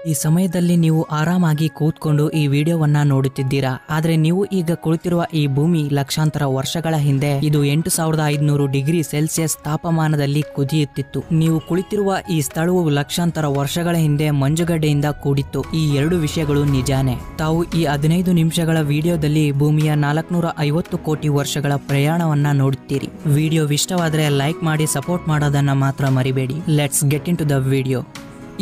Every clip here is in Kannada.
ಈ ಸಮಯದಲ್ಲಿ ನೀವು ಆರಾಮಾಗಿ ಕೂತ್ಕೊಂಡು ಈ ವಿಡಿಯೋವನ್ನ ನೋಡುತ್ತಿದ್ದೀರಾ. ಆದ್ರೆ ನೀವು ಈಗ ಕುಳಿತಿರುವ ಈ ಭೂಮಿ ಲಕ್ಷಾಂತರ ವರ್ಷಗಳ ಹಿಂದೆ ಇದು 8500 ಡಿಗ್ರಿ ಸೆಲ್ಸಿಯಸ್ ತಾಪಮಾನದಲ್ಲಿ ಕುದಿಯುತ್ತಿತ್ತು. ನೀವು ಕುಳಿತಿರುವ ಈ ಸ್ಥಳವು ಲಕ್ಷಾಂತರ ವರ್ಷಗಳ ಹಿಂದೆ ಮಂಜುಗಡ್ಡೆಯಿಂದ ಕೂಡಿತ್ತು. ಈ ಎರಡು ವಿಷಯಗಳು ನಿಜಾನೇ. ತಾವು ಈ 15 ನಿಮಿಷಗಳ ವಿಡಿಯೋದಲ್ಲಿ ಭೂಮಿಯ 450 ಕೋಟಿ ವರ್ಷಗಳ ಪ್ರಯಾಣವನ್ನ ನೋಡುತ್ತೀರಿ. ವಿಡಿಯೋ ಇಷ್ಟವಾದ್ರೆ ಲೈಕ್ ಮಾಡಿ ಸಪೋರ್ಟ್ ಮಾಡೋದನ್ನ ಮಾತ್ರ ಮರಿಬೇಡಿ. Let's get into the video.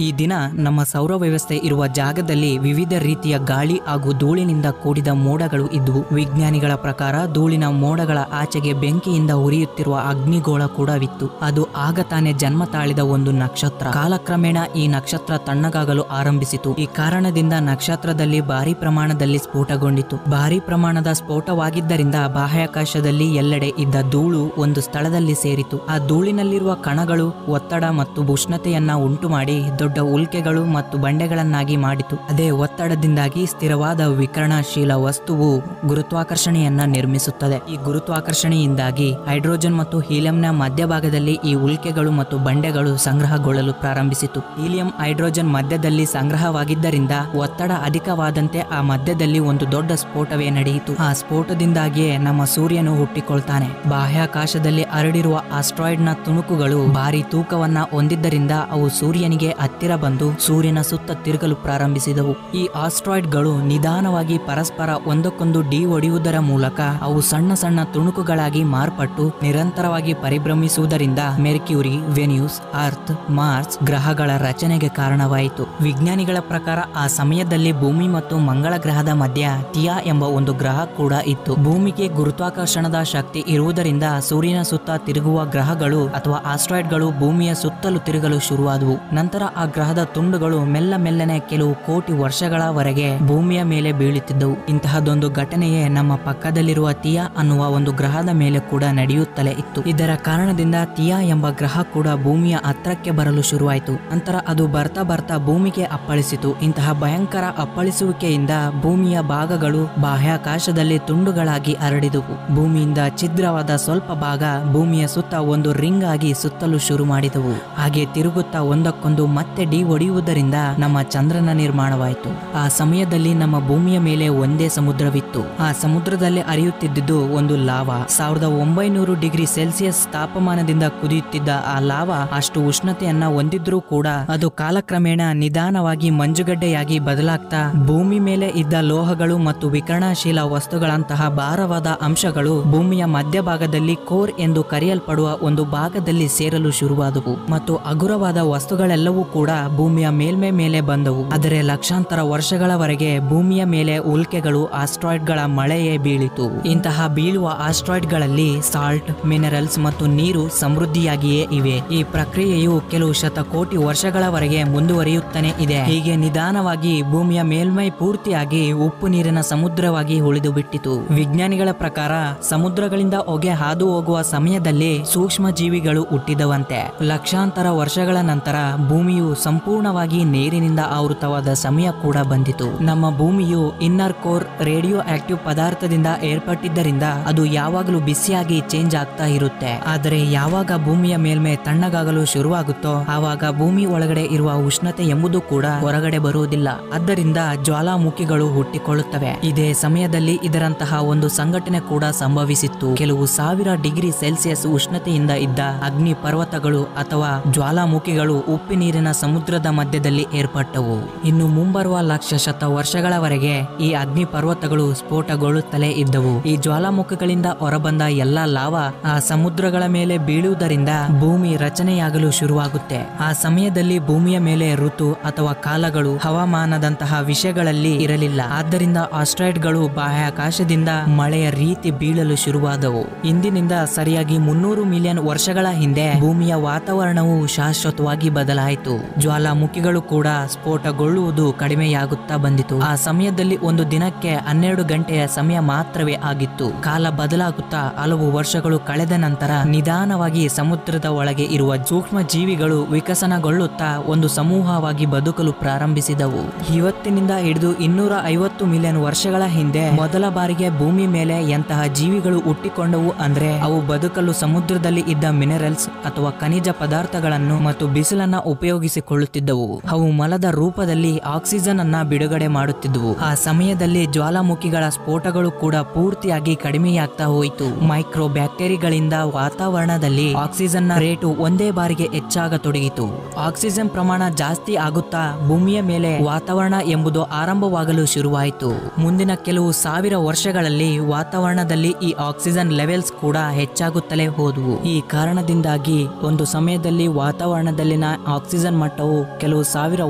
ಈ ದಿನ ನಮ್ಮ ಸೌರ ವ್ಯವಸ್ಥೆ ಇರುವ ಜಾಗದಲ್ಲಿ ವಿವಿಧ ರೀತಿಯ ಗಾಳಿ ಹಾಗೂ ಧೂಳಿನಿಂದ ಕೂಡಿದ ಮೋಡಗಳು ಇದ್ವು. ವಿಜ್ಞಾನಿಗಳ ಪ್ರಕಾರ ಧೂಳಿನ ಮೋಡಗಳ ಆಚೆಗೆ ಬೆಂಕಿಯಿಂದ ಉರಿಯುತ್ತಿರುವ ಅಗ್ನಿಗೋಳ ಕೂಡವಿತ್ತು. ಅದು ಆಗ ತಾನೇ ಜನ್ಮ ತಾಳಿದ ಒಂದು ನಕ್ಷತ್ರ. ಕಾಲಕ್ರಮೇಣ ಈ ನಕ್ಷತ್ರ ತಣ್ಣಗಾಗಲು ಆರಂಭಿಸಿತು. ಈ ಕಾರಣದಿಂದ ನಕ್ಷತ್ರದಲ್ಲಿ ಭಾರಿ ಪ್ರಮಾಣದಲ್ಲಿ ಸ್ಫೋಟಗೊಂಡಿತು. ಭಾರಿ ಪ್ರಮಾಣದ ಸ್ಫೋಟವಾಗಿದ್ದರಿಂದ ಬಾಹ್ಯಾಕಾಶದಲ್ಲಿ ಎಲ್ಲೆಡೆ ಇದ್ದ ಧೂಳು ಒಂದು ಸ್ಥಳದಲ್ಲಿ ಸೇರಿತು. ಆ ಧೂಳಿನಲ್ಲಿರುವ ಕಣಗಳು ಒತ್ತಡ ಮತ್ತು ಉಷ್ಣತೆಯನ್ನ ಉಂಟು ಮಾಡಿ ದೊಡ್ಡ ಉಲ್ಕೆಗಳು ಮತ್ತು ಬಂಡೆಗಳನ್ನಾಗಿ ಮಾಡಿತು. ಅದೇ ಒತ್ತಡದಿಂದಾಗಿ ಸ್ಥಿರವಾದ ವಿಕಿರಣಶೀಲ ವಸ್ತುವು ಗುರುತ್ವಾಕರ್ಷಣೆಯನ್ನ ನಿರ್ಮಿಸುತ್ತದೆ. ಈ ಗುರುತ್ವಾಕರ್ಷಣೆಯಿಂದಾಗಿ ಹೈಡ್ರೋಜನ್ ಮತ್ತು ಹೀಲಿಯಂನ ಮಧ್ಯಭಾಗದಲ್ಲಿ ಈ ಉಲ್ಕೆಗಳು ಮತ್ತು ಬಂಡೆಗಳು ಸಂಗ್ರಹಗೊಳ್ಳಲು ಪ್ರಾರಂಭಿಸಿತು. ಹೀಲಿಯಂ ಹೈಡ್ರೋಜನ್ ಮಧ್ಯದಲ್ಲಿ ಸಂಗ್ರಹವಾಗಿದ್ದರಿಂದ ಒತ್ತಡ ಅಧಿಕವಾದಂತೆ ಆ ಮಧ್ಯದಲ್ಲಿ ಒಂದು ದೊಡ್ಡ ಸ್ಫೋಟವೇ ನಡೆಯಿತು. ಆ ಸ್ಫೋಟದಿಂದಾಗಿಯೇ ನಮ್ಮ ಸೂರ್ಯನು ಹುಟ್ಟಿಕೊಳ್ತಾನೆ. ಬಾಹ್ಯಾಕಾಶದಲ್ಲಿ ಹರಡಿರುವ ಆಸ್ಟ್ರಾಯ್ಡ್ ನ ತುಣುಕುಗಳು ಭಾರಿ ತೂಕವನ್ನ ಹೊಂದಿದ್ದರಿಂದ ಅವು ಸೂರ್ಯನಿಗೆ ಹತ್ತಿರ ಬಂದು ಸೂರ್ಯನ ಸುತ್ತ ತಿರುಗಲು ಪ್ರಾರಂಭಿಸಿದವು. ಈ ಆಸ್ಟ್ರಾಯ್ಡ್ಗಳು ನಿಧಾನವಾಗಿ ಪರಸ್ಪರ ಒಂದಕ್ಕೊಂದು ಹೊಡೆಯುವುದರ ಮೂಲಕ ಅವು ಸಣ್ಣ ಸಣ್ಣ ತುಣುಕುಗಳಾಗಿ ಮಾರ್ಪಟ್ಟು ನಿರಂತರವಾಗಿ ಪರಿಭ್ರಮಿಸುವುದರಿಂದ ಮೆರ್ಕ್ಯೂರಿ, ವೆನ್ಯೂಸ್, ಅರ್ತ್, ಮಾರ್ಸ್ ಗ್ರಹಗಳ ರಚನೆಗೆ ಕಾರಣವಾಯಿತು. ವಿಜ್ಞಾನಿಗಳ ಪ್ರಕಾರ ಆ ಸಮಯದಲ್ಲಿ ಭೂಮಿ ಮತ್ತು ಮಂಗಳ ಗ್ರಹದ ಮಧ್ಯ ಥಿಯಾ ಎಂಬ ಒಂದು ಗ್ರಹ ಕೂಡ ಇತ್ತು. ಭೂಮಿಗೆ ಗುರುತ್ವಾಕರ್ಷಣದ ಶಕ್ತಿ ಇರುವುದರಿಂದ ಸೂರ್ಯನ ಸುತ್ತ ತಿರುಗುವ ಗ್ರಹಗಳು ಅಥವಾ ಆಸ್ಟ್ರಾಯ್ಡ್ಗಳು ಭೂಮಿಯ ಸುತ್ತಲೂ ತಿರುಗಲು ಶುರುವಾದವು. ನಂತರ ಆ ಗ್ರಹದ ತುಂಡುಗಳು ಮೆಲ್ಲನೆ ಕೆಲವು ಕೋಟಿ ವರ್ಷಗಳವರೆಗೆ ಭೂಮಿಯ ಮೇಲೆ ಬೀಳುತ್ತಿದ್ದವು. ಇಂತಹದೊಂದು ಘಟನೆಯೇ ನಮ್ಮ ಪಕ್ಕದಲ್ಲಿರುವ ಥಿಯಾ ಅನ್ನುವ ಒಂದು ಗ್ರಹದ ಮೇಲೆ ಕೂಡ ನಡೆಯುತ್ತಲೇ ಇತ್ತು. ಇದರ ಕಾರಣದಿಂದ ಥಿಯಾ ಎಂಬ ಗ್ರಹ ಕೂಡ ಭೂಮಿಯ ಹತ್ರಕ್ಕೆ ಬರಲು ಶುರುವಾಯಿತು. ನಂತರ ಅದು ಬರ್ತಾ ಭೂಮಿಗೆ ಅಪ್ಪಳಿಸಿತು. ಇಂತಹ ಭಯಂಕರ ಅಪ್ಪಳಿಸುವಿಕೆಯಿಂದ ಭೂಮಿಯ ಭಾಗಗಳು ಬಾಹ್ಯಾಕಾಶದಲ್ಲಿ ತುಂಡುಗಳಾಗಿ ಹರಡಿದುವು. ಭೂಮಿಯಿಂದ ಛಿದ್ರವಾದ ಸ್ವಲ್ಪ ಭಾಗ ಭೂಮಿಯ ಸುತ್ತ ಒಂದು ರಿಂಗ್ ಆಗಿ ಸುತ್ತಲು ಶುರು ಮಾಡಿದವು. ಹಾಗೆ ತಿರುಗುತ್ತಾ ಒಂದಕ್ಕೊಂದು ಮತ್ತೆ ಹೊಡೆಯುವುದರಿಂದ ನಮ್ಮ ಚಂದ್ರನ ನಿರ್ಮಾಣವಾಯಿತು. ಆ ಸಮಯದಲ್ಲಿ ನಮ್ಮ ಭೂಮಿಯ ಮೇಲೆ ಒಂದೇ ಸಮುದ್ರವಿತ್ತು. ಆ ಸಮುದ್ರದಲ್ಲಿ ಹರಿಯುತ್ತಿದ್ದುದು ಒಂದು ಲಾವಾ. 1900 ಡಿಗ್ರಿ ಸೆಲ್ಸಿಯಸ್ ತಾಪಮಾನದಿಂದ ಕುದಿಯುತ್ತಿದ್ದ ಆ ಲಾವಾ ಅಷ್ಟು ಉಷ್ಣತೆಯನ್ನ ಹೊಂದಿದ್ರೂ ಕೂಡ ಅದು ಕಾಲಕ್ರಮೇಣ ನಿಧಾನವಾಗಿ ಮಂಜುಗಡ್ಡೆಯಾಗಿ ಬದಲಾಗ್ತಾ ಭೂಮಿ ಮೇಲೆ ಇದ್ದ ಲೋಹಗಳು ಮತ್ತು ವಿಕಿರಣಶೀಲ ವಸ್ತುಗಳಂತಹ ಭಾರವಾದ ಅಂಶಗಳು ಭೂಮಿಯ ಮಧ್ಯಭಾಗದಲ್ಲಿ ಕೋರ್ ಎಂದು ಕರೆಯಲ್ಪಡುವ ಒಂದು ಭಾಗದಲ್ಲಿ ಸೇರಲು ಶುರುವಾದವು ಮತ್ತು ಹಗುರವಾದ ವಸ್ತುಗಳೆಲ್ಲವೂ ಕೂಡ ಭೂಮಿಯ ಮೇಲ್ಮೈ ಮೇಲೆ ಬಂದವು. ಆದರೆ ಲಕ್ಷಾಂತರ ವರ್ಷಗಳವರೆಗೆ ಭೂಮಿಯ ಮೇಲೆ ಉಲ್ಕೆಗಳು ಆಸ್ಟ್ರಾಯ್ಡ್ಗಳ ಮಳೆಯೇ ಬೀಳಿತು. ಇಂತಹ ಬೀಳುವ ಆಸ್ಟ್ರಾಯ್ಡ್ಗಳಲ್ಲಿ ಸಾಲ್ಟ್, ಮಿನರಲ್ಸ್ ಮತ್ತು ನೀರು ಸಮೃದ್ಧಿಯಾಗಿಯೇ ಇವೆ. ಈ ಪ್ರಕ್ರಿಯೆಯು ಕೆಲವು ಶತಕೋಟಿ ವರ್ಷಗಳವರೆಗೆ ಮುಂದುವರಿಯುತ್ತಾನೆ ಇದೆ. ಹೀಗೆ ನಿಧಾನವಾಗಿ ಭೂಮಿಯ ಮೇಲ್ಮೈ ಪೂರ್ತಿಯಾಗಿ ಉಪ್ಪು ನೀರಿನ ಸಮುದ್ರವಾಗಿ ಉಳಿದು ಬಿಟ್ಟಿತು. ವಿಜ್ಞಾನಿಗಳ ಪ್ರಕಾರ ಸಮುದ್ರಗಳಿಂದ ಹೊಗೆ ಹಾದು ಹೋಗುವ ಸಮಯದಲ್ಲಿ ಸೂಕ್ಷ್ಮ ಜೀವಿಗಳು ಹುಟ್ಟಿದವಂತೆ. ಲಕ್ಷಾಂತರ ವರ್ಷಗಳ ನಂತರ ಭೂಮಿಯು ಸಂಪೂರ್ಣವಾಗಿ ನೀರಿನಿಂದ ಆವೃತವಾದ ಸಮಯ ಕೂಡ ಬಂದಿತು. ನಮ್ಮ ಭೂಮಿಯು ಇನ್ನರ್ ಕೋರ್ ರೇಡಿಯೋ ಆಕ್ಟಿವ್ ಪದಾರ್ಥದಿಂದ ಏರ್ಪಟ್ಟಿದ್ದರಿಂದ ಅದು ಯಾವಾಗಲೂ ಬಿಸಿಯಾಗಿ ಚೇಂಜ್ ಆಗ್ತಾ ಇರುತ್ತೆ. ಆದರೆ ಯಾವಾಗ ಭೂಮಿಯ ಮೇಲ್ಮೈ ತಣ್ಣಗಾಗಲು ಶುರುವಾಗುತ್ತೋ ಆವಾಗ ಭೂಮಿ ಒಳಗಡೆ ಇರುವ ಉಷ್ಣತೆ ಎಂಬುದು ಕೂಡ ಹೊರಗಡೆ ಬರುವುದಿಲ್ಲ. ಆದ್ದರಿಂದ ಜ್ವಾಲಾಮುಖಿಗಳು ಹುಟ್ಟಿಕೊಳ್ಳುತ್ತವೆ. ಇದೇ ಸಮಯದಲ್ಲಿ ಇದರಂತಹ ಒಂದು ಸಂಘಟನೆ ಕೂಡ ಸಂಭವಿಸಿತ್ತು. ಕೆಲವು 1000 ಡಿಗ್ರಿ ಸೆಲ್ಸಿಯಸ್ ಉಷ್ಣತೆಯಿಂದ ಇದ್ದ ಅಗ್ನಿ ಪರ್ವತಗಳು ಅಥವಾ ಜ್ವಾಲಾಮುಖಿಗಳು ಉಪ್ಪಿನೀರಿನ ಸಮುದ್ರದ ಮಧ್ಯದಲ್ಲಿ ಏರ್ಪಟ್ಟವು. ಇನ್ನು ಮುಂಬರುವ ಲಕ್ಷ ಶತ ವರ್ಷಗಳವರೆಗೆ ಈ ಅಗ್ನಿ ಪರ್ವತಗಳು ಸ್ಫೋಟಗೊಳ್ಳುತ್ತಲೇ ಇದ್ದವು. ಈ ಜ್ವಾಲಾಮುಖಿಗಳಿಂದ ಹೊರಬಂದ ಎಲ್ಲಾ ಲಾವಾ ಆ ಸಮುದ್ರಗಳ ಮೇಲೆ ಬೀಳುವುದರಿಂದ ಭೂಮಿ ರಚನೆಯಾಗಲು ಶುರುವಾಗುತ್ತೆ. ಆ ಸಮಯದಲ್ಲಿ ಭೂಮಿಯ ಮೇಲೆ ಋತು ಅಥವಾ ಕಾಲಗಳು ಹವಾಮಾನದಂತಹ ವಿಷಯಗಳಲ್ಲಿ ಇರಲಿಲ್ಲ. ಆದ್ದರಿಂದ ಆಸ್ಟ್ರಾಯ್ಡ್ಗಳು ಬಾಹ್ಯಾಕಾಶದಿಂದ ಮಳೆಯ ರೀತಿ ಬೀಳಲು ಶುರುವಾದವು. ಇಂದಿನಿಂದ ಸರಿಯಾಗಿ 300 ಮಿಲಿಯನ್ ವರ್ಷಗಳ ಹಿಂದೆ ಭೂಮಿಯ ವಾತಾವರಣವು ಶಾಶ್ವತವಾಗಿ ಬದಲಾಯಿತು. ಜ್ವಾಲಾಮುಖಿಗಳು ಕೂಡ ಸ್ಫೋಟಗೊಳ್ಳುವುದು ಕಡಿಮೆಯಾಗುತ್ತಾ ಬಂದಿತು. ಆ ಸಮಯದಲ್ಲಿ ಒಂದು ದಿನಕ್ಕೆ 12 ಗಂಟೆಯ ಸಮಯ ಮಾತ್ರವೇ ಆಗಿತ್ತು. ಕಾಲ ಬದಲಾಗುತ್ತಾ ಹಲವು ವರ್ಷಗಳು ಕಳೆದ ನಂತರ ನಿಧಾನವಾಗಿ ಸಮುದ್ರದ ಒಳಗೆ ಇರುವ ಸೂಕ್ಷ್ಮ ಜೀವಿಗಳು ವಿಕಸನಗೊಳ್ಳುತ್ತಾ ಒಂದು ಸಮೂಹವಾಗಿ ಬದುಕಲು ಪ್ರಾರಂಭಿಸಿದವು. ಇವತ್ತಿನಿಂದ ಹಿಡಿದು 250 ಮಿಲಿಯನ್ ವರ್ಷಗಳ ಹಿಂದೆ ಮೊದಲ ಬಾರಿಗೆ ಭೂಮಿ ಮೇಲೆ ಎಂತಹ ಜೀವಿಗಳು ಹುಟ್ಟಿಕೊಂಡವು ಅಂದ್ರೆ ಅವು ಬದುಕಲು ಸಮುದ್ರದಲ್ಲಿ ಇದ್ದ ಮಿನರಲ್ಸ್ ಅಥವಾ ಖನಿಜ ಪದಾರ್ಥಗಳನ್ನು ಮತ್ತು ಬಿಸಿಲನ್ನ ಉಪಯೋಗಿಸಿ ರೂಪಿಸಿಕೊಳ್ಳುತ್ತಿದ್ದವು. ಅವು ಮಲದ ರೂಪದಲ್ಲಿ ಆಕ್ಸಿಜನ್ ಅನ್ನ ಬಿಡುಗಡೆ ಮಾಡುತ್ತಿದ್ದವು. ಆ ಸಮಯದಲ್ಲಿ ಜ್ವಾಲಾಮುಖಿಗಳ ಸ್ಫೋಟಗಳು ಕೂಡ ಪೂರ್ತಿಯಾಗಿ ಕಡಿಮೆಯಾಗ್ತಾ ಹೋಯಿತು. ಮೈಕ್ರೋ ಬ್ಯಾಕ್ಟೀರಿಯಾಗಳಿಂದ ವಾತಾವರಣದಲ್ಲಿ ಆಕ್ಸಿಜನ್ ನ ರೇಟು ಒಂದೇ ಬಾರಿಗೆ ಹೆಚ್ಚಾಗತೊಡಗಿತು. ಆಕ್ಸಿಜನ್ ಪ್ರಮಾಣ ಜಾಸ್ತಿ ಆಗುತ್ತಾ ಭೂಮಿಯ ಮೇಲೆ ವಾತಾವರಣ ಎಂಬುದು ಆರಂಭವಾಗಲು ಶುರುವಾಯಿತು. ಮುಂದಿನ ಕೆಲವು ಸಾವಿರ ವರ್ಷಗಳಲ್ಲಿ ವಾತಾವರಣದಲ್ಲಿ ಈ ಆಕ್ಸಿಜನ್ ಲೆವೆಲ್ಸ್ ಕೂಡ ಹೆಚ್ಚಾಗುತ್ತಲೇ ಹೋದವು. ಈ ಕಾರಣದಿಂದಾಗಿ ಒಂದು ಸಮಯದಲ್ಲಿ ವಾತಾವರಣದಲ್ಲಿನ ಆಕ್ಸಿಜನ್ ಮಟ್ಟವು ಕೆಲವು ಸಾವಿರ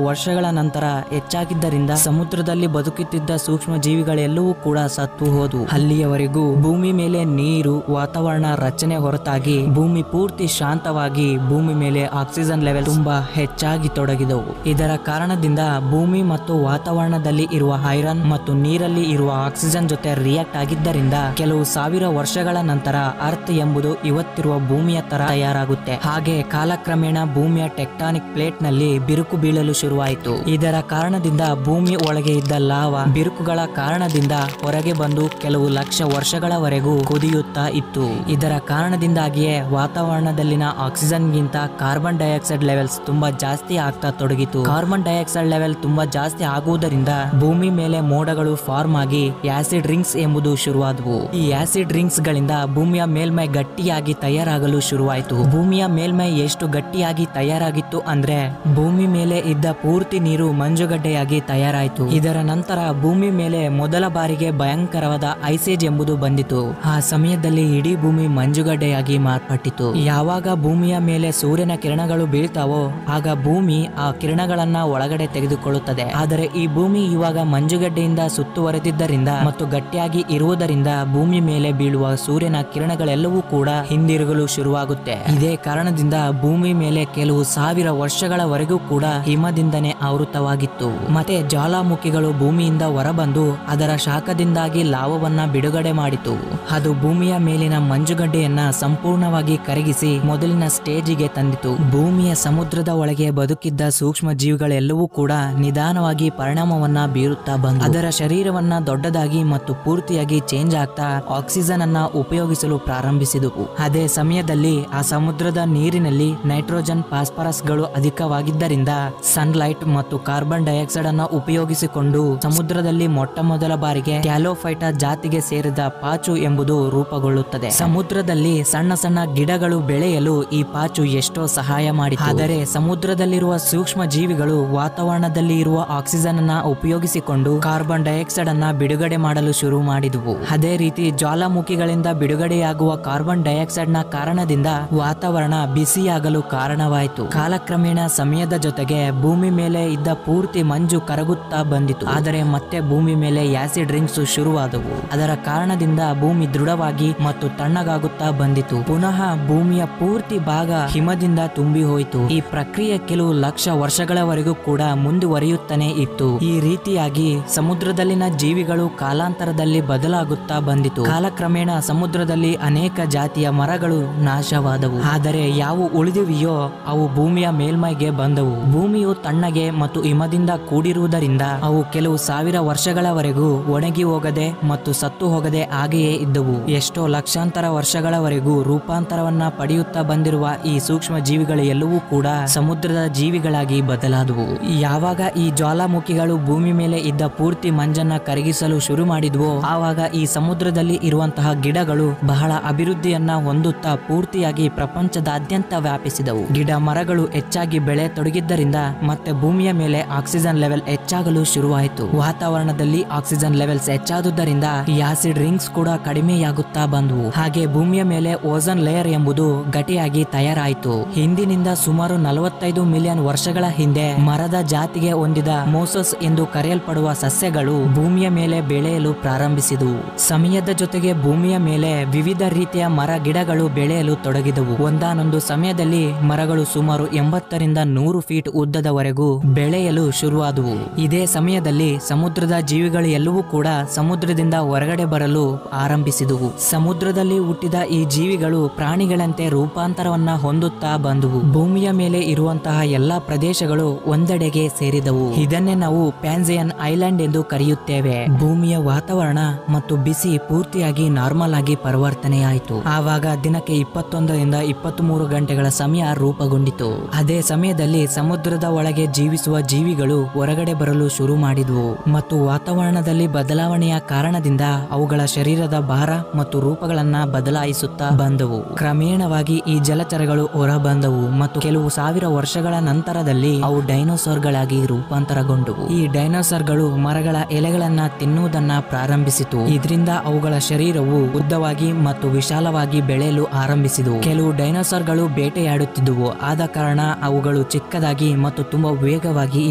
ವರ್ಷಗಳ ನಂತರ ಹೆಚ್ಚಾಗಿದ್ದರಿಂದ ಸಮುದ್ರದಲ್ಲಿ ಬದುಕುತ್ತಿದ್ದ ಸೂಕ್ಷ್ಮ ಜೀವಿಗಳೆಲ್ಲವೂ ಕೂಡ ಸತ್ತು ಹೋದವು. ಅಲ್ಲಿಯವರೆಗೂ ಭೂಮಿ ಮೇಲೆ ನೀರು ವಾತಾವರಣ ರಚನೆ ಹೊರತಾಗಿ ಭೂಮಿ ಪೂರ್ತಿ ಶಾಂತವಾಗಿ ಭೂಮಿ ಮೇಲೆ ಆಕ್ಸಿಜನ್ ಲೆವೆಲ್ ತುಂಬಾ ಹೆಚ್ಚಾಗಿ ತೊಡಗಿದವು. ಇದರ ಕಾರಣದಿಂದ ಭೂಮಿ ಮತ್ತು ವಾತಾವರಣದಲ್ಲಿ ಇರುವ ಐರನ್ ಮತ್ತು ನೀರಲ್ಲಿ ಇರುವ ಆಕ್ಸಿಜನ್ ಜೊತೆ ರಿಯಾಕ್ಟ್ ಆಗಿದ್ದರಿಂದ ಕೆಲವು ಸಾವಿರ ವರ್ಷಗಳ ನಂತರ ಅರ್ತ್ ಎಂಬುದು ಇವತ್ತಿರುವ ಭೂಮಿಯ ತರ ತಯಾರಾಗುತ್ತೆ. ಹಾಗೆ ಕಾಲಕ್ರಮೇಣ ಭೂಮಿಯ ಟೆಕ್ಟಾನಿಕ್ ಪ್ಲೇಟ್ ನಲ್ಲಿ ಬಿರುಕು ಬೀಳಲು ಶುರುವಾಯಿತು. ಇದರ ಕಾರಣದಿಂದ ಭೂಮಿ ಒಳಗೆ ಇದ್ದ ಲಾವಾ ಬಿರುಕುಗಳ ಕಾರಣದಿಂದ ಹೊರಗೆ ಬಂದು ಕೆಲವು ಲಕ್ಷ ವರ್ಷಗಳವರೆಗೂ ಕುದಿಯುತ್ತಾ ಇತ್ತು. ಇದರ ಕಾರಣದಿಂದಾಗಿಯೇ ವಾತಾವರಣದಲ್ಲಿನ ಆಕ್ಸಿಜನ್ ಗಿಂತ ಕಾರ್ಬನ್ ಡೈಆಕ್ಸೈಡ್ ಲೆವೆಲ್ಸ್ ತುಂಬಾ ಜಾಸ್ತಿ ಆಗ್ತಾ ತೊಡಗಿತು. ಕಾರ್ಬನ್ ಡೈಆಕ್ಸೈಡ್ ಲೆವೆಲ್ ತುಂಬಾ ಜಾಸ್ತಿ ಆಗುವುದರಿಂದ ಭೂಮಿ ಮೇಲೆ ಮೋಡಗಳು ಫಾರ್ಮ್ ಆಗಿ ಆಸಿಡ್ ರಿಂಗ್ಸ್ ಎಂಬುದು ಶುರುವಾದವು. ಈ ಆಸಿಡ್ ರಿಂಗ್ಸ್ ಗಳಿಂದ ಭೂಮಿಯ ಮೇಲ್ಮೈ ಗಟ್ಟಿಯಾಗಿ ತಯಾರಾಗಲು ಶುರುವಾಯಿತು. ಭೂಮಿಯ ಮೇಲ್ಮೈ ಎಷ್ಟು ಗಟ್ಟಿಯಾಗಿ ತಯಾರಾಗಿತ್ತು ಅಂದ್ರೆ ಭೂಮಿ ಮೇಲೆ ಇದ್ದ ಪೂರ್ತಿ ನೀರು ಮಂಜುಗಡ್ಡೆಯಾಗಿ ತಯಾರಾಯಿತು. ಇದರ ನಂತರ ಭೂಮಿ ಮೇಲೆ ಮೊದಲ ಬಾರಿಗೆ ಭಯಂಕರವಾದ ಐಸೇಜ್ ಎಂಬುದು ಬಂದಿತು. ಆ ಸಮಯದಲ್ಲಿ ಇಡೀ ಭೂಮಿ ಮಂಜುಗಡ್ಡೆಯಾಗಿ ಮಾರ್ಪಟ್ಟಿತು. ಯಾವಾಗ ಭೂಮಿಯ ಮೇಲೆ ಸೂರ್ಯನ ಕಿರಣಗಳು ಬೀಳ್ತಾವೋ ಆಗ ಭೂಮಿ ಆ ಕಿರಣಗಳನ್ನ ಒಳಗಡೆ ತೆಗೆದುಕೊಳ್ಳುತ್ತದೆ. ಆದರೆ ಈ ಭೂಮಿ ಇವಾಗ ಮಂಜುಗಡ್ಡೆಯಿಂದ ಸುತ್ತುವರೆದಿದ್ದರಿಂದ ಮತ್ತು ಗಟ್ಟಿಯಾಗಿ ಇರುವುದರಿಂದ ಭೂಮಿ ಮೇಲೆ ಬೀಳುವ ಸೂರ್ಯನ ಕಿರಣಗಳೆಲ್ಲವೂ ಕೂಡ ಹಿಂದಿರುಗಲು ಶುರುವಾಗುತ್ತೆ. ಇದೇ ಕಾರಣದಿಂದ ಭೂಮಿ ಮೇಲೆ ಕೆಲವು ಸಾವಿರ ವರ್ಷಗಳವರೆಗೂ ಕೂಡ ಹಿಮದಿಂದನೇ ಆವೃತವಾಗಿತ್ತು. ಮತ್ತೆ ಜ್ವಾಲಾಮುಖಿಗಳು ಭೂಮಿಯಿಂದ ಹೊರಬಂದು ಅದರ ಶಾಖದಿಂದಾಗಿ ಲಾವವನ್ನ ಬಿಡುಗಡೆ ಮಾಡಿತು. ಅದು ಭೂಮಿಯ ಮೇಲಿನ ಮಂಜುಗಡ್ಡೆಯನ್ನ ಸಂಪೂರ್ಣವಾಗಿ ಕರಗಿಸಿ ಮೊದಲಿನ ಸ್ಟೇಜಿಗೆ ತಂದಿತು. ಭೂಮಿಯ ಸಮುದ್ರದ ಒಳಗೆ ಬದುಕಿದ್ದ ಸೂಕ್ಷ್ಮ ಜೀವಿಗಳೆಲ್ಲವೂ ಕೂಡ ನಿಧಾನವಾಗಿ ಪರಿಣಾಮವನ್ನ ಬೀರುತ್ತಾ ಬಂದು ಅದರ ಶರೀರವನ್ನ ದೊಡ್ಡದಾಗಿ ಮತ್ತು ಪೂರ್ತಿಯಾಗಿ ಚೇಂಜ್ ಆಗ್ತಾ ಆಕ್ಸಿಜನ್ ಅನ್ನ ಉಪಯೋಗಿಸಲು ಪ್ರಾರಂಭಿಸಿದವು. ಅದೇ ಸಮಯದಲ್ಲಿ ಆ ಸಮುದ್ರದ ನೀರಿನಲ್ಲಿ ನೈಟ್ರೋಜನ್ ಫಾಸ್ಫರಸ್ ಗಳು ಅಧಿಕವಾಗಿದ್ದರಿಂದ ಸನ್ಲೈಟ್ ಮತ್ತು ಕಾರ್ಬನ್ ಡೈಆಕ್ಸೈಡ್ ಅನ್ನ ಉಪಯೋಗಿಸಿಕೊಂಡು ಸಮುದ್ರದಲ್ಲಿ ಮೊಟ್ಟ ಮೊದಲ ಬಾರಿಗೆ ಕ್ಯಾಲೋಫೈಟಾ ಜಾತಿಗೆ ಸೇರಿದ ಪಾಚು ಎಂಬುದು ರೂಪುಗೊಳ್ಳುತ್ತದೆ. ಸಮುದ್ರದಲ್ಲಿ ಸಣ್ಣ ಸಣ್ಣ ಗಿಡಗಳು ಬೆಳೆಯಲು ಈ ಪಾಚು ಎಷ್ಟೋ ಸಹಾಯ ಮಾಡಿತು. ಆದರೆ ಸಮುದ್ರದಲ್ಲಿರುವ ಸೂಕ್ಷ್ಮ ಜೀವಿಗಳು ವಾತಾವರಣದಲ್ಲಿ ಇರುವ ಆಕ್ಸಿಜನ್ ಅನ್ನ ಉಪಯೋಗಿಸಿಕೊಂಡು ಕಾರ್ಬನ್ ಡೈಆಕ್ಸೈಡ್ ಅನ್ನ ಬಿಡುಗಡೆ ಮಾಡಲು ಶುರು ಮಾಡಿದವು. ಅದೇ ರೀತಿ ಜ್ವಾಲಾಮುಖಿಗಳಿಂದ ಬಿಡುಗಡೆಯಾಗುವ ಕಾರ್ಬನ್ ಡೈಆಕ್ಸೈಡ್ ನ ಕಾರಣದಿಂದ ವಾತಾವರಣ ಬಿಸಿಯಾಗಲು ಕಾರಣವಾಯಿತು. ಕಾಲಕ್ರಮೇಣ ಸಮಯದ ಜೊತೆಗೆ ಭೂಮಿ ಮೇಲೆ ಇದ್ದ ಪೂರ್ತಿ ಮಂಜು ಕರಗುತ್ತಾ ಬಂದಿತು. ಆದರೆ ಮತ್ತೆ ಭೂಮಿ ಮೇಲೆ ಆಸಿಡ್ ರಿಂಗ್ಸ್ ಶುರುವಾದವು. ಅದರ ಕಾರಣದಿಂದ ಭೂಮಿ ದೃಢವಾಗಿ ಮತ್ತು ತಣ್ಣಗಾಗುತ್ತಾ ಬಂದಿತು. ಪುನಃ ಭೂಮಿಯ ಪೂರ್ತಿ ಭಾಗ ಹಿಮದಿಂದ ತುಂಬಿ ಹೋಯಿತು. ಈ ಪ್ರಕ್ರಿಯೆ ಕೆಲವು ಲಕ್ಷ ವರ್ಷಗಳವರೆಗೂ ಕೂಡ ಮುಂದುವರಿಯುತ್ತಾನೆ ಇತ್ತು. ಈ ರೀತಿಯಾಗಿ ಸಮುದ್ರದಲ್ಲಿನ ಜೀವಿಗಳು ಕಾಲಾಂತರದಲ್ಲಿ ಬದಲಾಗುತ್ತಾ ಬಂದಿತು. ಕಾಲಕ್ರಮೇಣ ಸಮುದ್ರದಲ್ಲಿ ಅನೇಕ ಜಾತಿಯ ಮರಗಳು ನಾಶವಾದವು. ಆದರೆ ಯಾವ ಉಳಿದಿವೆಯೋ ಅವು ಭೂಮಿಯ ಮೇಲ್ಮೈಗೆ ಬಂದವು. ಭೂಮಿಯು ತಣ್ಣಗೆ ಮತ್ತು ಹಿಮದಿಂದ ಕೂಡಿರುವುದರಿಂದ ಅವು ಕೆಲವು ಸಾವಿರ ವರ್ಷಗಳವರೆಗೂ ಒಣಗಿ ಹೋಗದೆ ಮತ್ತು ಸತ್ತು ಹೋಗದೆ ಹಾಗೆಯೇ ಇದ್ದವು. ಎಷ್ಟೋ ಲಕ್ಷಾಂತರ ವರ್ಷಗಳವರೆಗೂ ರೂಪಾಂತರವನ್ನ ಪಡೆಯುತ್ತಾ ಬಂದಿರುವ ಈ ಸೂಕ್ಷ್ಮ ಜೀವಿಗಳು ಎಲ್ಲವೂ ಕೂಡ ಸಮುದ್ರದ ಜೀವಿಗಳಾಗಿ ಬದಲಾದವು. ಯಾವಾಗ ಈ ಜ್ವಾಲಾಮುಖಿಗಳು ಭೂಮಿ ಮೇಲೆ ಇದ್ದ ಪೂರ್ತಿ ಮಂಜನ್ನ ಕರಗಿಸಲು ಶುರು ಮಾಡಿದ್ವೋ ಆವಾಗ ಈ ಸಮುದ್ರದಲ್ಲಿ ಇರುವಂತಹ ಗಿಡಗಳು ಬಹಳ ಅಭಿವೃದ್ಧಿಯನ್ನ ಹೊಂದುತ್ತಾ ಪೂರ್ತಿಯಾಗಿ ಪ್ರಪಂಚದಾದ್ಯಂತ ವ್ಯಾಪಿಸಿದವು. ಗಿಡ ಮರಗಳು ಹೆಚ್ಚಾಗಿ ಬೆಳೆ ತೊಡಗಿದ್ದರಿಂದ ಮತ್ತೆ ಭೂಮಿಯ ಮೇಲೆ ಆಕ್ಸಿಜನ್ ಲೆವೆಲ್ ಹೆಚ್ಚಾಗಲು ಶುರುವಾಯಿತು. ವಾತಾವರಣದಲ್ಲಿ ಆಕ್ಸಿಜನ್ ಲೆವೆಲ್ಸ್ ಹೆಚ್ಚಾದುದರಿಂದ ಈ ಆಸಿಡ್ ರಿಂಗ್ಸ್ ಕೂಡ ಕಡಿಮೆಯಾಗುತ್ತಾ ಬಂದವು. ಹಾಗೆ ಭೂಮಿಯ ಮೇಲೆ ಓಝೋನ್ ಲೇಯರ್ ಎಂಬುದು ಗಟ್ಟಿಯಾಗಿ ತಯಾರಾಯಿತು. ಹಿಂದಿನಿಂದ ಸುಮಾರು 45 ಮಿಲಿಯನ್ ವರ್ಷಗಳ ಹಿಂದೆ ಮರದ ಜಾತಿಗೆ ಹೊಂದಿದ ಮೋಸಸ್ ಎಂದು ಕರೆಯಲ್ಪಡುವ ಸಸ್ಯಗಳು ಭೂಮಿಯ ಮೇಲೆ ಬೆಳೆಯಲು ಪ್ರಾರಂಭಿಸಿದವು. ಸಮಯದ ಜೊತೆಗೆ ಭೂಮಿಯ ಮೇಲೆ ವಿವಿಧ ರೀತಿಯ ಮರ ಗಿಡಗಳು ಬೆಳೆಯಲು ತೊಡಗಿದವು. ಒಂದಾನೊಂದು ಸಮಯದಲ್ಲಿ ಮರಗಳು ಸುಮಾರು 80 ರಿಂದ 100 ಫೀಟ್ ಉದ್ದದವರೆಗೂ ಬೆಳೆಯಲು ಶುರುವಾದವು. ಇದೇ ಸಮಯದಲ್ಲಿ ಸಮುದ್ರದ ಜೀವಿಗಳು ಎಲ್ಲವೂ ಕೂಡ ಸಮುದ್ರದಿಂದ ಹೊರಗಡೆ ಬರಲು ಆರಂಭಿಸಿದವು. ಸಮುದ್ರದಲ್ಲಿ ಹುಟ್ಟಿದ ಈ ಜೀವಿಗಳು ಪ್ರಾಣಿಗಳಂತೆ ರೂಪಾಂತರವನ್ನ ಹೊಂದುತ್ತಾ ಬಂದವು. ಭೂಮಿಯ ಮೇಲೆ ಇರುವಂತಹ ಎಲ್ಲಾ ಪ್ರದೇಶಗಳು ಒಂದೆಡೆಗೆ ಸೇರಿದವು. ಇದನ್ನೇ ನಾವು ಪ್ಯಾನ್ಸಿಯನ್ ಐಲ್ಯಾಂಡ್ ಎಂದು ಕರೆಯುತ್ತೇವೆ. ಭೂಮಿಯ ವಾತಾವರಣ ಮತ್ತು ಬಿಸಿ ಪೂರ್ತಿಯಾಗಿ ನಾರ್ಮಲ್ ಆಗಿ ಪರಿವರ್ತನೆಯಾಯಿತು. ಆವಾಗ ದಿನಕ್ಕೆ 21 ರಿಂದ 23 ಗಂಟೆಗಳ ಸಮಯ ರೂಪುಗೊಂಡಿತು. ಅದೇ ಸಮಯದಲ್ಲಿ ಸಮಯದಲ್ಲಿ ಸಮುದ್ರದ ಒಳಗೆ ಜೀವಿಸುವ ಜೀವಿಗಳು ಹೊರಗಡೆ ಬರಲು ಶುರು ಮಾಡಿದವು ಮತ್ತು ವಾತಾವರಣದಲ್ಲಿ ಬದಲಾವಣೆಯ ಕಾರಣದಿಂದ ಅವುಗಳ ಶರೀರದ ಭಾರ ಮತ್ತು ರೂಪಗಳನ್ನ ಬದಲಾಯಿಸುತ್ತಾ ಬಂದವು. ಕ್ರಮೇಣವಾಗಿ ಈ ಜಲಚರಗಳು ಹೊರ ಬಂದವು ಮತ್ತು ಕೆಲವು ಸಾವಿರ ವರ್ಷಗಳ ನಂತರದಲ್ಲಿ ಅವು ಡೈನೋಸಾರ್ಗಳಾಗಿ ರೂಪಾಂತರಗೊಂಡವು. ಈ ಡೈನೋಸಾರ್ಗಳು ಮರಗಳ ಎಲೆಗಳನ್ನ ತಿನ್ನುವುದನ್ನ ಪ್ರಾರಂಭಿಸಿತು. ಇದರಿಂದ ಅವುಗಳ ಶರೀರವು ಉದ್ದವಾಗಿ ಮತ್ತು ವಿಶಾಲವಾಗಿ ಬೆಳೆಯಲು ಆರಂಭಿಸಿದವು. ಕೆಲವು ಡೈನೋಸಾರ್ಗಳು ಬೇಟೆಯಾಡುತ್ತಿದ್ದುವು, ಆದ ಕಾರಣ ಅವುಗಳು ಚಿಕ್ಕದಾಗಿ ಮತ್ತು ತುಂಬಾ ವೇಗವಾಗಿ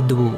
ಇದ್ದುವು.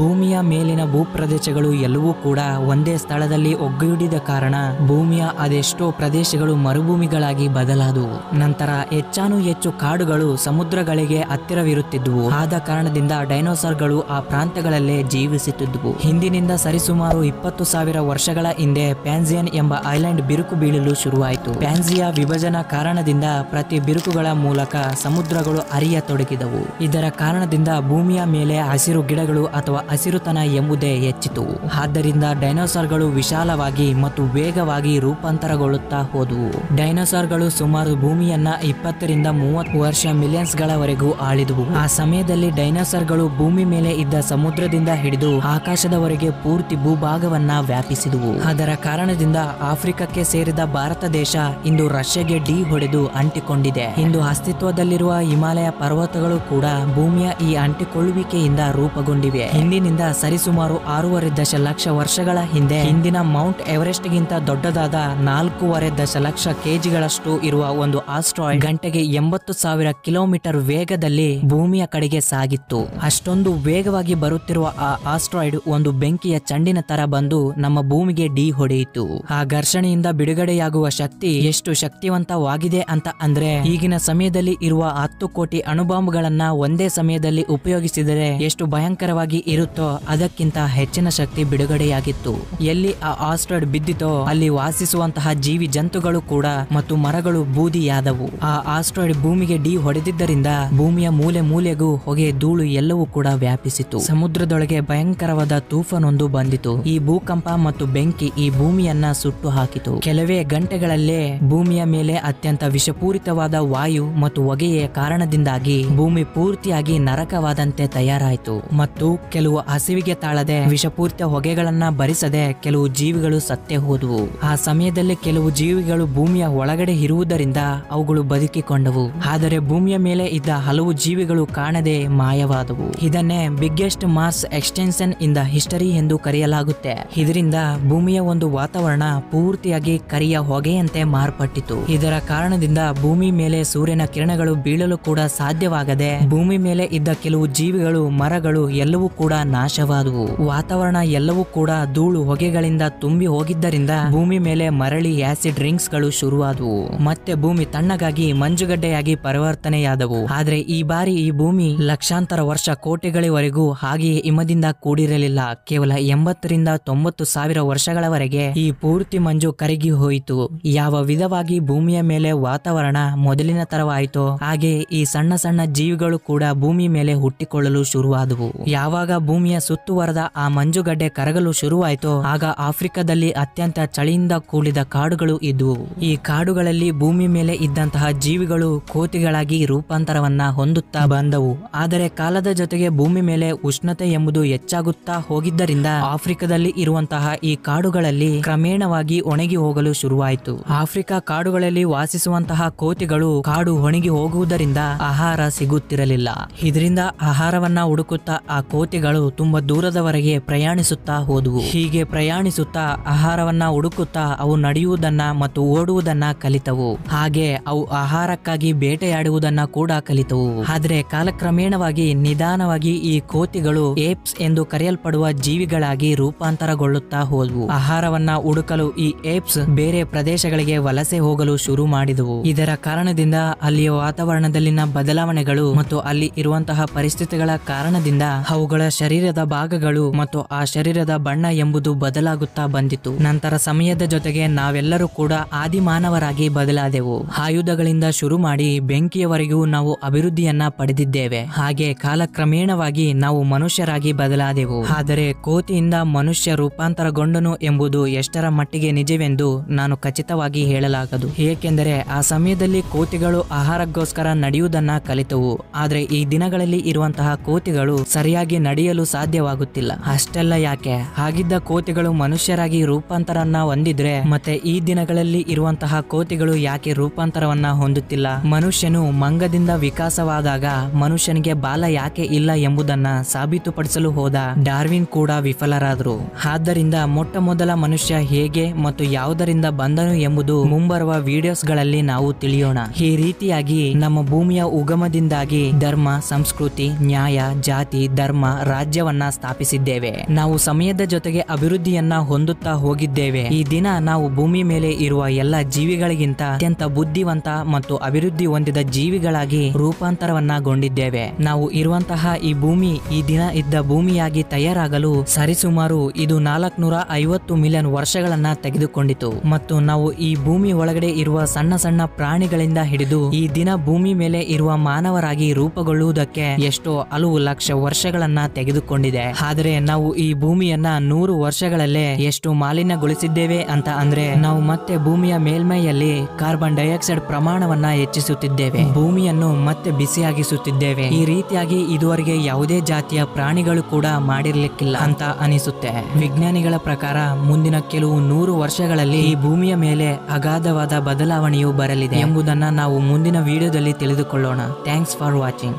ಭೂಮಿಯ ಮೇಲಿನ ಭೂಪ್ರದೇಶಗಳು ಎಲ್ಲವೂ ಕೂಡ ಒಂದೇ ಸ್ಥಳದಲ್ಲಿ ಒಗ್ಗೂಡಿದ ಕಾರಣ ಭೂಮಿಯ ಅದೆಷ್ಟೋ ಪ್ರದೇಶಗಳು ಮರುಭೂಮಿಗಳಾಗಿ ಬದಲಾದವು. ನಂತರ ಹೆಚ್ಚಾನುಹೆಚ್ಚು ಕಾಡುಗಳು ಸಮುದ್ರಗಳಿಗೆ ಹತ್ತಿರವಿರುತ್ತಿದ್ದುವು. ಆದ ಕಾರಣದಿಂದ ಡೈನೋಸಾರ್ಗಳು ಆ ಪ್ರಾಂತ್ಯಗಳಲ್ಲೇ ಜೀವಿಸುತ್ತಿದ್ದುವು. ಹಿಂದಿನಿಂದ ಸರಿಸುಮಾರು 20,000 ವರ್ಷಗಳ ಹಿಂದೆ ಪ್ಯಾನ್ಸಿಯನ್ ಎಂಬ ಐಲ್ಯಾಂಡ್ ಬಿರುಕು ಬೀಳಲು ಶುರುವಾಯಿತು. ಪ್ಯಾನ್ಸಿಯ ವಿಭಜನಾ ಕಾರಣದಿಂದ ಪ್ರತಿ ಬಿರುಕುಗಳ ಮೂಲಕ ಸಮುದ್ರಗಳು ಹರಿಯತೊಡಗಿದವು. ಇದರ ಕಾರಣದಿಂದ ಭೂಮಿಯ ಮೇಲೆ ಹಸಿರು ಗಿಡಗಳು ಅಥವಾ ಹಸಿರುತನ ಎಂಬುದೇ ಹೆಚ್ಚಿತು. ಆದ್ದರಿಂದ ಡೈನೋಸಾರ್ಗಳು ವಿಶಾಲವಾಗಿ ಮತ್ತು ವೇಗವಾಗಿ ರೂಪಾಂತರಗೊಳ್ಳುತ್ತಾ ಹೋದವು. ಡೈನೋಸಾರ್ಗಳು ಸುಮಾರು ಭೂಮಿಯನ್ನ 20 ರಿಂದ 30 ವರ್ಷ ಮಿಲಿಯನ್ಸ್ ಗಳವರೆಗೂ ಆಳಿದವು. ಆ ಸಮಯದಲ್ಲಿ ಡೈನೋಸಾರ್ಗಳು ಭೂಮಿ ಮೇಲೆ ಇದ್ದ ಸಮುದ್ರದಿಂದ ಹಿಡಿದು ಆಕಾಶದವರೆಗೆ ಪೂರ್ತಿ ಭೂಭಾಗವನ್ನ ವ್ಯಾಪಿಸಿದವು. ಅದರ ಕಾರಣದಿಂದ ಆಫ್ರಿಕಕ್ಕೆ ಸೇರಿದ ಭಾರತ ದೇಶ ಇಂದು ರಷ್ಯಾಗೆ ಡಿ ಹೊಡೆದು ಅಂಟಿಕೊಂಡಿದೆ. ಇಂದು ಅಸ್ತಿತ್ವದಲ್ಲಿರುವ ಹಿಮಾಲಯ ಪರ್ವತಗಳು ಕೂಡ ಭೂಮಿಯ ಈ ಅಂಟಿಕೊಳ್ಳುವಿಕೆಯಿಂದ ರೂಪುಗೊಂಡಿವೆ. ಹಿಂದಿನಿಂದ ಸರಿಸುಮಾರು 6.5 ದಶಲಕ್ಷ ವರ್ಷಗಳ ಹಿಂದೆ ಹಿಂದಿನ ಮೌಂಟ್ ಎವರೆಸ್ಟ್ ಗಿಂತ ದೊಡ್ಡದಾದ 4.5 ದಶಲಕ್ಷ ಕೆಜಿಗಳಷ್ಟು ಇರುವ ಒಂದು ಆಸ್ಟ್ರಾಯ್ಡ್ ಗಂಟೆಗೆ 80,000 ಕಿಲೋಮೀಟರ್ ವೇಗದಲ್ಲಿ ಭೂಮಿಯ ಕಡೆಗೆ ಸಾಗಿತ್ತು. ಅಷ್ಟೊಂದು ವೇಗವಾಗಿ ಬರುತ್ತಿರುವ ಆ ಆಸ್ಟ್ರಾಯ್ಡ್ ಒಂದು ಬೆಂಕಿಯ ಚಂಡಿನ ತರ ಬಂದು ನಮ್ಮ ಭೂಮಿಗೆ ಡಿ ಹೊಡೆಯಿತು. ಆ ಘರ್ಷಣೆಯಿಂದ ಬಿಡುಗಡೆಯಾಗುವ ಶಕ್ತಿ ಎಷ್ಟು ಶಕ್ತಿವಂತವಾಗಿದೆ ಅಂತ ಅಂದ್ರೆ ಈಗಿನ ಸಮಯದಲ್ಲಿ ಇರುವ 10 ಕೋಟಿ ಅಣುಬಾಂಬ್ಗಳನ್ನ ಒಂದೇ ಸಮಯದಲ್ಲಿ ಉಪಯೋಗಿಸಿದರೆ ಎಷ್ಟು ಭಯಂಕರವಾಗಿ ಇರುತ್ತೋ ಅದಕ್ಕಿಂತ ಹೆಚ್ಚಿನ ಶಕ್ತಿ ಬಿಡುಗಡೆಯಾಗಿತ್ತು. ಎಲ್ಲಿ ಆ ಆಸ್ಟ್ರಾಯ್ಡ್ ಬಿದ್ದಿತೋ ಅಲ್ಲಿ ವಾಸಿಸುವಂತಹ ಜೀವಿ ಜಂತುಗಳು ಕೂಡ ಮತ್ತು ಮರಗಳು ಬೂದಿಯಾದವು. ಆ ಆಸ್ಟ್ರಾಯ್ಡ್ ಭೂಮಿಗೆ ಡಿ ಹೊಡೆದಿದ್ದರಿಂದ ಭೂಮಿಯ ಮೂಲೆ ಮೂಲೆಗೂ ಹೊಗೆ ಧೂಳು ಎಲ್ಲವೂ ಕೂಡ ವ್ಯಾಪಿಸಿತು. ಸಮುದ್ರದೊಳಗೆ ಭಯಂಕರವಾದ ತೂಫಾನೊಂದು ಬಂದಿತು. ಈ ಭೂಕಂಪ ಮತ್ತು ಬೆಂಕಿ ಈ ಭೂಮಿಯನ್ನ ಸುಟ್ಟು ಹಾಕಿತು. ಕೆಲವೇ ಗಂಟೆಗಳಲ್ಲೇ ಭೂಮಿಯ ಮೇಲೆ ಅತ್ಯಂತ ವಿಷಪೂರಿತವಾದ ವಾಯು ಮತ್ತು ಹೊಗೆಯ ಕಾರಣದಿಂದಾಗಿ ಭೂಮಿ ಪೂರ್ತಿಯಾಗಿ ನರಕವಾದಂತೆ ತಯಾರಾಯಿತು ಮತ್ತು ಕೆಲವು ಹಸಿವಿಗೆ ತಾಳದೆ ವಿಷಪೂರಿತ ಹೊಗೆಗಳನ್ನ ಭರಿಸದೆ ಕೆಲವು ಜೀವಿಗಳು ಸತ್ತೇ ಹೋದವು. ಆ ಸಮಯದಲ್ಲಿ ಕೆಲವು ಜೀವಿಗಳು ಭೂಮಿಯ ಒಳಗಡೆ ಇರುವುದರಿಂದ ಅವುಗಳು ಬದುಕಿಕೊಂಡವು. ಆದರೆ ಭೂಮಿಯ ಮೇಲೆ ಇದ್ದ ಹಲವು ಜೀವಿಗಳು ಕಾಣದೆ ಮಾಯವಾದವು. ಇದನ್ನೇ biggest mass extension in the history ಎಂದು ಕರೆಯಲಾಗುತ್ತೆ. ಇದರಿಂದ ಭೂಮಿಯ ಒಂದು ವಾತಾವರಣ ಪೂರ್ತಿಯಾಗಿ ಕರಿಯ ಹೊಗೆಯಂತೆ ಮಾರ್ಪಟ್ಟಿತು. ಇದರ ಕಾರಣದಿಂದ ಭೂಮಿ ಮೇಲೆ ಸೂರ್ಯನ ಕಿರಣಗಳು ಬೀಳಲು ಕೂಡ ಸಾಧ್ಯವಾಗದೆ ಭೂಮಿ ಮೇಲೆ ಇದ್ದ ಕೆಲವು ಜೀವಿಗಳು ಮರಗಳು ಎಲ್ಲವೂ ಕೂಡ ನಾಶವಾದವು. ವಾತಾವರಣ ಎಲ್ಲವೂ ಕೂಡ ಧೂಳು ಹೊಗೆಗಳಿಂದ ತುಂಬಿ ಹೋಗಿದ್ದರಿಂದ ಭೂಮಿ ಮೇಲೆ ಮರಳಿ ಆಸಿಡ್ ರಿಂಗ್ಸ್ ಗಳು ಶುರುವಾದವು. ಮತ್ತೆ ಭೂಮಿ ತಣ್ಣಗಾಗಿ ಮಂಜುಗಡ್ಡೆಯಾಗಿ ಪರಿವರ್ತನೆಯಾದವು. ಆದ್ರೆ ಈ ಬಾರಿ ಈ ಭೂಮಿ ಲಕ್ಷಾಂತರ ವರ್ಷ ಕೋಟೆಗಳವರೆಗೂ ಹಾಗೆಯೇ ಹಿಮದಿಂದ ಕೂಡಿರಲಿಲ್ಲ. ಕೇವಲ 80 ರಿಂದ 90 ಸಾವಿರ ವರ್ಷಗಳವರೆಗೆ ಈ ಪೂರ್ತಿ ಮಂಜು ಕರಗಿ ಹೋಯಿತು. ಯಾವ ವಿಧವಾಗಿ ಭೂಮಿಯ ಮೇಲೆ ವಾತಾವರಣ ಮೊದಲಿನ ತರವಾಯಿತೋ ಹಾಗೆ ಈ ಸಣ್ಣ ಸಣ್ಣ ಜೀವಿಗಳು ಕೂಡ ಭೂಮಿ ಮೇಲೆ ಹುಟ್ಟಿಕೊಳ್ಳಲು ಶುರುವಾದವು. ಯಾವಾಗ ಭೂಮಿಯ ಸುತ್ತುವರೆದ ಆ ಮಂಜುಗಡ್ಡೆ ಕರಗಲು ಶುರುವಾಯಿತೋ ಆಗ ಆಫ್ರಿಕಾದಲ್ಲಿ ಅತ್ಯಂತ ಚಳಿಯಿಂದ ಕೂಡಿದ ಕಾಡುಗಳು ಇದ್ವು. ಈ ಕಾಡುಗಳಲ್ಲಿ ಭೂಮಿ ಮೇಲೆ ಇದ್ದಂತಹ ಜೀವಿಗಳು ಕೋತಿಗಳಾಗಿ ರೂಪಾಂತರವನ್ನ ಹೊಂದುತ್ತಾ ಬಂದವು. ಆದರೆ ಕಾಲದ ಜೊತೆಗೆ ಭೂಮಿ ಮೇಲೆ ಉಷ್ಣತೆ ಎಂಬುದು ಹೆಚ್ಚಾಗುತ್ತಾ ಹೋಗಿದ್ದರಿಂದ ಆಫ್ರಿಕಾದಲ್ಲಿ ಇರುವಂತಹ ಈ ಕಾಡುಗಳಲ್ಲಿ ಕ್ರಮೇಣವಾಗಿ ಒಣಗಿ ಹೋಗಲು ಶುರುವಾಯಿತು. ಆಫ್ರಿಕಾ ಕಾಡುಗಳಲ್ಲಿ ವಾಸಿಸುವಂತಹ ಕೋತಿಗಳು ಕಾಡು ಒಣಗಿ ಹೋಗುವುದರಿಂದ ಆಹಾರ ಸಿಗುತ್ತಿರಲಿಲ್ಲ. ಇದರಿಂದ ಆಹಾರವನ್ನ ಹುಡುಕುತ್ತಾ ಆ ಕೋತಿಗಳು ತುಂಬಾ ದೂರದವರೆಗೆ ಪ್ರಯಾಣಿಸುತ್ತಾ ಹೋದವು. ಹೀಗೆ ಪ್ರಯಾಣಿಸುತ್ತಾ ಆಹಾರವನ್ನ ಹುಡುಕುತ್ತಾ ಅವು ನಡೆಯುವುದನ್ನ ಮತ್ತು ಓಡುವುದನ್ನ ಕಲಿತವು. ಹಾಗೆ ಅವು ಆಹಾರಕ್ಕಾಗಿ ಬೇಟೆಯಾಡುವುದನ್ನ ಕೂಡ ಕಲಿತವು. ಆದ್ರೆ ಕಾಲಕ್ರಮೇಣವಾಗಿ ನಿಧಾನವಾಗಿ ಈ ಕೋತಿಗಳು ಏಪ್ಸ್ ಎಂದು ಕರೆಯಲ್ಪಡುವ ಜೀವಿಗಳಾಗಿ ರೂಪಾಂತರಗೊಳ್ಳುತ್ತಾ ಹೋದವು. ಆಹಾರವನ್ನ ಹುಡುಕಲು ಈ ಏಪ್ಸ್ ಬೇರೆ ಪ್ರದೇಶಗಳಿಗೆ ವಲಸೆ ಹೋಗಲು ಶುರು ಮಾಡಿದವು. ಇದರ ಕಾರಣದಿಂದ ಅಲ್ಲಿಯ ವಾತಾವರಣದಲ್ಲಿನ ಬದಲಾವಣೆಗಳು ಮತ್ತು ಅಲ್ಲಿ ಇರುವಂತಹ ಪರಿಸ್ಥಿತಿಗಳ ಕಾರಣದಿಂದ ಅವುಗಳ ಶರೀರದ ಭಾಗಗಳು ಮತ್ತು ಆ ಶರೀರದ ಬಣ್ಣ ಎಂಬುದು ಬದಲಾಗುತ್ತಾ ಬಂದಿತು. ನಂತರ ಸಮಯದ ಜೊತೆಗೆ ನಾವೆಲ್ಲರೂ ಕೂಡ ಆದಿಮಾನವರಾಗಿ ಬದಲಾದೆವು. ಆಯುಧಗಳಿಂದ ಶುರು ಮಾಡಿ ಬೆಂಕಿಯವರೆಗೂ ನಾವು ಅಭಿವೃದ್ಧಿಯನ್ನ ಪಡೆದಿದ್ದೇವೆ. ಹಾಗೆ ಕಾಲಕ್ರಮೇಣವಾಗಿ ನಾವು ಮನುಷ್ಯರಾಗಿ ಬದಲಾದೆವು. ಆದರೆ ಕೋತಿಯಿಂದ ಮನುಷ್ಯ ರೂಪಾಂತರಗೊಂಡನು ಎಂಬುದು ಎಷ್ಟರ ಮಟ್ಟಿಗೆ ನಿಜವೆಂದು ನಾನು ಖಚಿತವಾಗಿ ಹೇಳಲಾಗದು. ಏಕೆಂದರೆ ಆ ಸಮಯದಲ್ಲಿ ಕೋತಿಗಳು ಆಹಾರಕ್ಕೋಸ್ಕರ ನಡೆಯುವುದನ್ನ ಕಲಿತವು. ಆದ್ರೆ ಈ ದಿನಗಳಲ್ಲಿ ಇರುವಂತಹ ಕೋತಿಗಳು ಸರಿಯಾಗಿ ನಡೆಯಲು ಸಾಧ್ಯವಾಗುತ್ತಿಲ್ಲ. ಅಷ್ಟೆಲ್ಲ ಯಾಕೆ, ಹಾಗಿದ್ದ ಕೋತಿಗಳು ಮನುಷ್ಯರಾಗಿ ರೂಪಾಂತರನ್ನ ಹೊಂದಿದ್ರೆ ಮತ್ತೆ ಈ ದಿನಗಳಲ್ಲಿ ಇರುವಂತಹ ಕೋತಿಗಳು ಯಾಕೆ ರೂಪಾಂತರವನ್ನ ಹೊಂದುತ್ತಿಲ್ಲ? ಮನುಷ್ಯನು ಮಂಗದಿಂದ ವಿಕಾಸವಾದಾಗ ಮನುಷ್ಯನಿಗೆ ಬಾಲ ಯಾಕೆ ಇಲ್ಲ ಎಂಬುದನ್ನ ಸಾಬೀತುಪಡಿಸಲು ಹೋದ ಡಾರ್ವಿನ್ ಕೂಡ ವಿಫಲರಾದರು. ಆದ್ದರಿಂದ ಮೊಟ್ಟ ಮೊದಲ ಮನುಷ್ಯ ಹೇಗೆ ಮತ್ತು ಯಾವುದರಿಂದ ಬಂದನು ಎಂಬುದು ಮುಂಬರುವ ವಿಡಿಯೋಸ್ ಗಳಲ್ಲಿ ನಾವು ತಿಳಿಯೋಣ. ಈ ರೀತಿಯಾಗಿ ನಮ್ಮ ಭೂಮಿಯ ಉಗಮದಿಂದಾಗಿ ಧರ್ಮ, ಸಂಸ್ಕೃತಿ, ನ್ಯಾಯ, ಜಾತಿ, ಧರ್ಮ, ರಾಜ್ಯವನ್ನ ಸ್ಥಾಪಿಸಿದ್ದೇವೆ. ನಾವು ಸಮಯದ ಜೊತೆಗೆ ಅಭಿವೃದ್ಧಿಯನ್ನ ಹೊಂದುತ್ತಾ ಹೋಗಿದ್ದೇವೆ. ಈ ದಿನ ನಾವು ಭೂಮಿ ಮೇಲೆ ಇರುವ ಎಲ್ಲ ಜೀವಿಗಳಿಗಿಂತ ಅತ್ಯಂತ ಬುದ್ಧಿವಂತ ಮತ್ತು ಅಭಿವೃದ್ಧಿ ಹೊಂದಿದ ಜೀವಿಗಳಾಗಿ ರೂಪಾಂತರವನ್ನಗೊಂಡಿದ್ದೇವೆ. ನಾವು ಇರುವಂತಹ ಈ ಭೂಮಿ ಈ ದಿನ ಇದ್ದ ಭೂಮಿಯಾಗಿ ತಯಾರಾಗಲು ಸರಿಸುಮಾರು ಇದು 450 ಮಿಲಿಯನ್ ವರ್ಷಗಳನ್ನ ತೆಗೆದುಕೊಂಡಿತು. ಮತ್ತು ನಾವು ಈ ಭೂಮಿ ಒಳಗಡೆ ಇರುವ ಸಣ್ಣ ಸಣ್ಣ ಪ್ರಾಣಿಗಳಿಂದ ಹಿಡಿದು ಈ ದಿನ ಭೂಮಿ ಮೇಲೆ ಇರುವ ಮಾನವರಾಗಿ ರೂಪುಗೊಳ್ಳುವುದಕ್ಕೆ ಎಷ್ಟೋ ಹಲವು ಲಕ್ಷ ವರ್ಷಗಳನ್ನ ತೆಗೆದುಕೊಂಡಿದೆ. ಆದರೆ ನಾವು ಈ ಭೂಮಿಯನ್ನ 100 ವರ್ಷಗಳಲ್ಲೇ ಎಷ್ಟು ಮಾಲಿನ್ಯಗೊಳಿಸಿದ್ದೇವೆ ಅಂತ ಅಂದ್ರೆ ನಾವು ಮತ್ತೆ ಭೂಮಿಯ ಮೇಲ್ಮೈಯಲ್ಲಿ ಕಾರ್ಬನ್ ಡೈಆಕ್ಸೈಡ್ ಪ್ರಮಾಣವನ್ನ ಹೆಚ್ಚಿಸುತ್ತಿದ್ದೇವೆ. ಭೂಮಿಯನ್ನು ಮತ್ತೆ ಬಿಸಿಯಾಗಿಸುತ್ತಿದ್ದೇವೆ. ಈ ರೀತಿಯಾಗಿ ಇದುವರೆಗೆ ಯಾವುದೇ ಜಾತಿಯ ಪ್ರಾಣಿಗಳು ಕೂಡ ಮಾಡಿರ್ಲಿಕ್ಕಿಲ್ಲ ಅಂತ ಅನಿಸುತ್ತೆ. ವಿಜ್ಞಾನಿಗಳ ಪ್ರಕಾರ ಮುಂದಿನ ಕೆಲವು 100 ವರ್ಷಗಳಲ್ಲಿ ಈ ಭೂಮಿಯ ಮೇಲೆ ಅಗಾಧವಾದ ಬದಲಾವಣೆಯು ಬರಲಿದೆ ಎಂಬುದನ್ನ ನಾವು ಮುಂದಿನ ವಿಡಿಯೋದಲ್ಲಿ ತಿಳಿದುಕೊಳ್ಳೋಣ. Thanks for watching.